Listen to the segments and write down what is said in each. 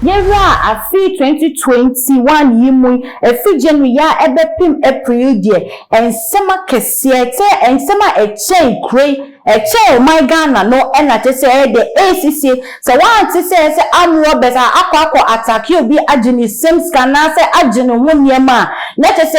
Yera afi 2021 yimu efi January ya ebepim April die ensema kese te ensema eche kre eche my Ghana no ena te se de ACC so wan te se amro besa akwa attack you bi agini same scanner se agini woniema na te se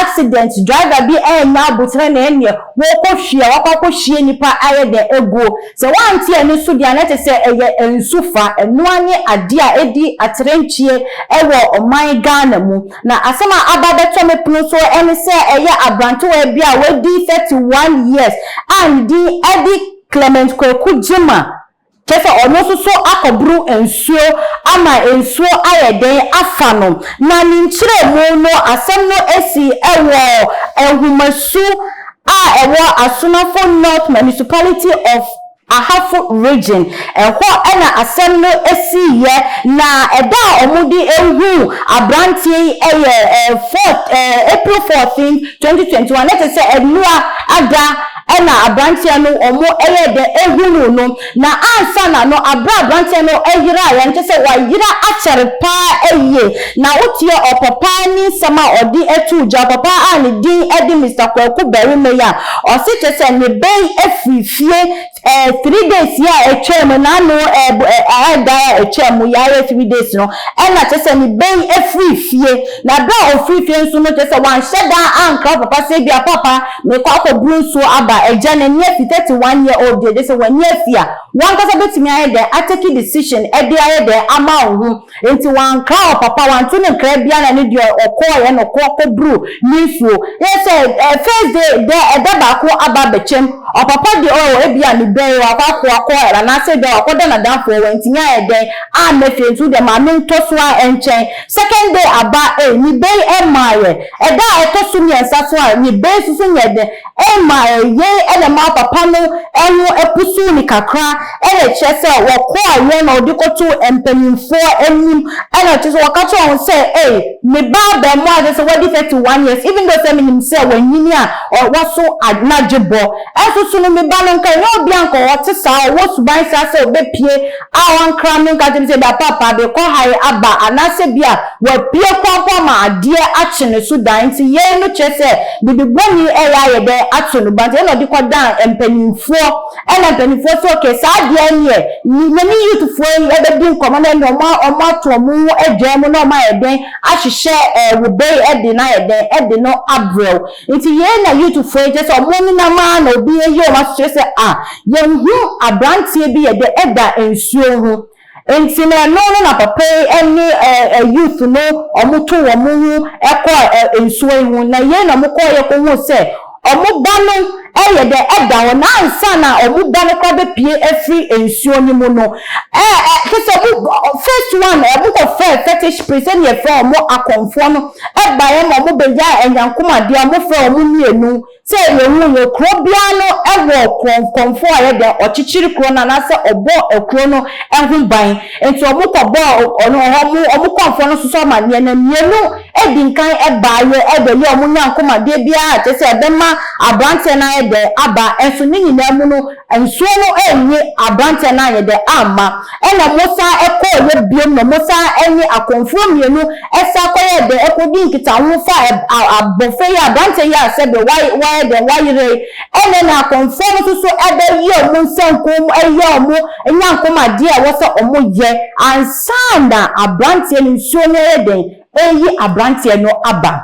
accident driver bi enya botre na enye wo ko hwia wakwa hwia nipa aye de ego so wan te eni so dia na te se ensufa enu anye ade a edi atrenchie ewo oman Ghana mu na asema ababeto me pno so eni se abranto we bia we di 31 years and di edi Clement Kweku Jima kese ono so akobru ensuo ama ensuo ayeden afano na ninchire mu no asem no esi ewo ehumasu ewo Asunafo North Municipality of Ahafo region ho ena asem no esi ye na eda omudi ehu abrantie April 14 2021 let us say enua ada ena abrantie no omo de ehunu no na ansa na no abrantie no ehira ya nte se wa yira achere pa eye na otie opapa ni sama odi etu ja papa ani din edi Mr. Kweku Berrymeya o se che se ne ben efifie 3 days ya echem na no da echem ya 3 days no ena che se ne ben efifie na da ofifie nso no che se wan sheda anka papa se bia papa me kwa akobru nso aba eja na nye 31 year old dey say when ye fia wan kasa betimi aye dey atake decision e dey aye dey ama ohu enti wan ka papa wan to ne kra bia na ne dey okoye no kokobru nifuo yes first day dey edaba ko aba bechem o papa dey e bia ni ben wa kwa era na se dey akoda na dan for enti nya aye dey a me fentu dey ma me ntoso a enchen second day aba ni ben e maye e da etoso mi ensaso a ni ben susu nye dey e maye ele ma papa no enu epusu ni kakra ele chese wo ko aye na odikoto empanimfo enim ele chese wakacho on say me ba be mo ade say wadi 31 years even though say me him say wanyini a waso adnagebo esusu no me ba no nka no bia nko wote sa wo suban sa say obepie awan kra me nka dem say da papa be ko hai aba anase bia wa pie kwakwa ma ade ache ne sudan ti ye no chese bibiboni eya ye de ato no ba no di kwadan empanimfo ena empanimfo so ke sa de anye ni youth fo e be nkomo na no ma to mu edwam no ma eden ahihye wobe ede na ede no abrel nti ye na youth fo je so mo na ma na obi ye o ma so se ye hu abrantie bi ye de eda ensuo hu enti na no na papa eni youth no omuto wo mu hu ekọ ensuo hu na ye na mo ko ye ko hu se omuba no eye de eda wona ansa na omuba no kwa be pie efri ensuo ni mu no kese first one ko fetish present ye for mo akonfo no eba ye mo be ja enyankoma de mo fra mo mienu se ye hu ye krobia no ewo konfo aye de ochichiri kro na na se obo ekro no ehun ban enti omo ko bo ono omo konfo no so ma ne na mienu edinkan eba ye ebe ye omo nyankoma de bia te se ebe ma abrante na de aba enso ni nyina mu no enso no enye abrante na ye de ama ena mosa eko ye biem no mosa enye akonfo mienu esa koye de ekodi nkita ho fa abofe ya abrante ya se be why de why ene na akonfo no so ebe ye mu nsankom eye omo enyankoma de a wo se omo ye ansanda abrante ni nso no ye de eyi abrante no aba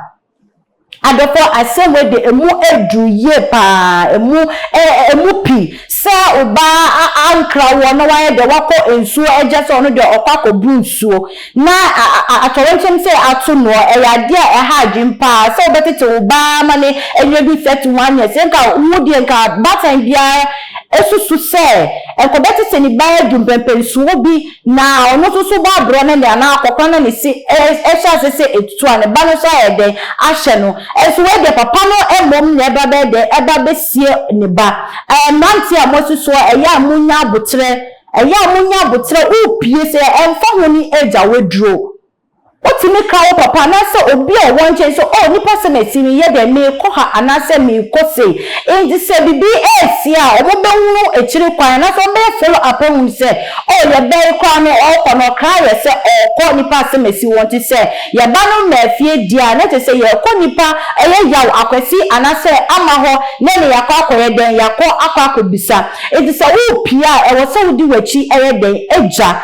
adofo asemwe de emu eduye pa emu pi sa oba ankra wo no waye de wako ensuo eje so no de okwako brunsuo na atorentem se atu no eyade a ehagim pa so betete oba mane enye bi 31 years enka wudi enka batan bia esusu se enkobeti se ni bae dumpempensuo bi na ono susu ba bro na na akokwa na ni si ehya se etutu ane ba no sha eden ahye no eso we de papa no emom na eba be sie ne ba nanti amosuso eya amunya botre upie se emfa honi eja wedro Oti me ka wo papa na se obi o won chen so oh nipa se mesi me ye de me ko ha anase me ko se enti se bibi esi a obo be hu echiri kwan na so me follow up hu se oh ye be kwa no o ko no kra ye se o ko nipa se mesi won ti se ye ba no ma fie dia na te se ye ko nipa eye yaw akwasi anase ama ho na ne yakọ akoye den yakọ akobisa enti se wo pia e wo se wo di wachi eye den eja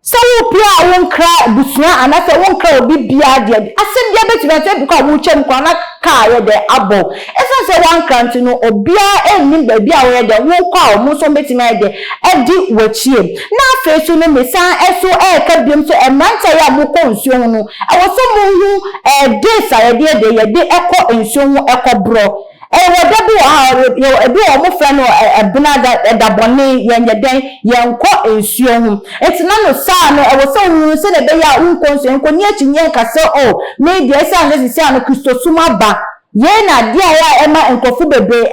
so pia won kra busua anase won kra obi bia de asem bia betimete because wo chem kwa na ka ye de abo esa se wan kranti no obia enim ba bia wo de wo kwa mo so betimete de edi wachie na afesu no mesan eso ka biem so emanta ya mo ko nsuo no e wo so mo hu de sa ye de ekọ nsuo hu ekọ bro wadabu ebi o mo fra no ebina da bone yeden yenko ensuo hu etina no saa no e wo so hu se ne be ya unko nso enko ni achinye ka se o me de esa ne se ano kristosuma ba ye na dia ya ema enkofu bebe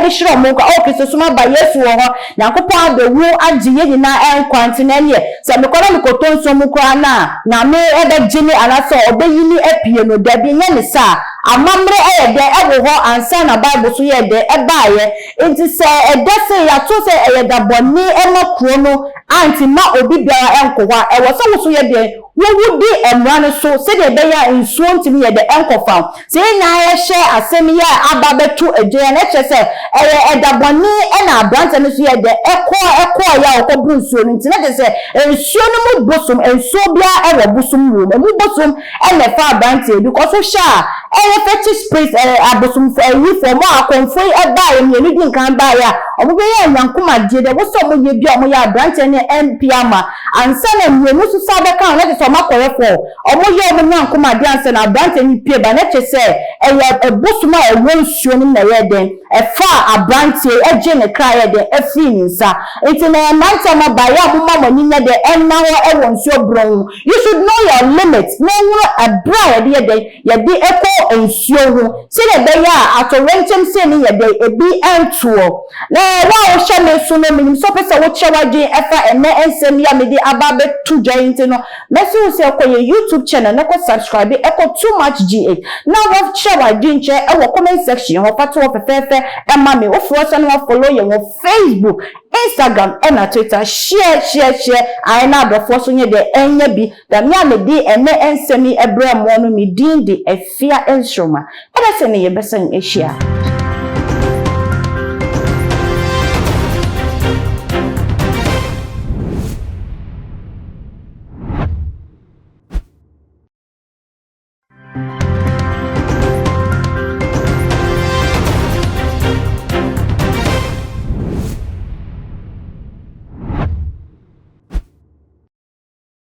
de shiro mo ka o kristosuma ba yesu wo ho nyankopon abewu agi ye nyina enkwante na ne se me kora me kotonso mu kora na me gini anaso obeyini epie no da bi nya ne saa amamre de ewo ho ansa na bible so ye de ebaaye enti se edese ya to se da boni emakro no anti ma obi biara enkowa ewo so so ye de wo wudi emrane so se de be ya nsuo ntimi ye de enkofa se nya ye hye asem ye ababetu eje na che se da boni na abrante no so ye de ekọ ya okobru nsuo nti na de se nsuo no mu bosum nsuo bia ewo bosum wo mu bosum na fa abrante because so sha fetish spirit abosum yi for mo akonfo ba ye me ni din kan ba ya omo be ya nyankoma die de wo so mo ye bi omo ya branch ne MP ama ansa na me mu so sa be kan na de so makore for omo ye omo nyankoma die ansa na branch ni pie ba na che se bosum a wonsuo ni na ye den fa abranch eje ne kra ye de afi ni nsa enti na manta ma ba ya mo ma ni nya de enna ho wonsuo bron you should know your limits no abra ye de eko ensuo hu se de be ya atorentem se ni ye de ebi entuo na wa o hye me so no minim so pese wo chewaje efa ene ensem ya me de ababe tu joint no mesi wo se ko ye YouTube channel na ko subscribe too much gh na wo chewaje nche e wo comment section ho pato wo fefefe e ma me wo fo so no follow ye wo Facebook Instagram and Twitter share I na do so nye de enye bi da me amedi ene ensemi ebre mo no me din de afia enstroma ebe se ne ye besen ehia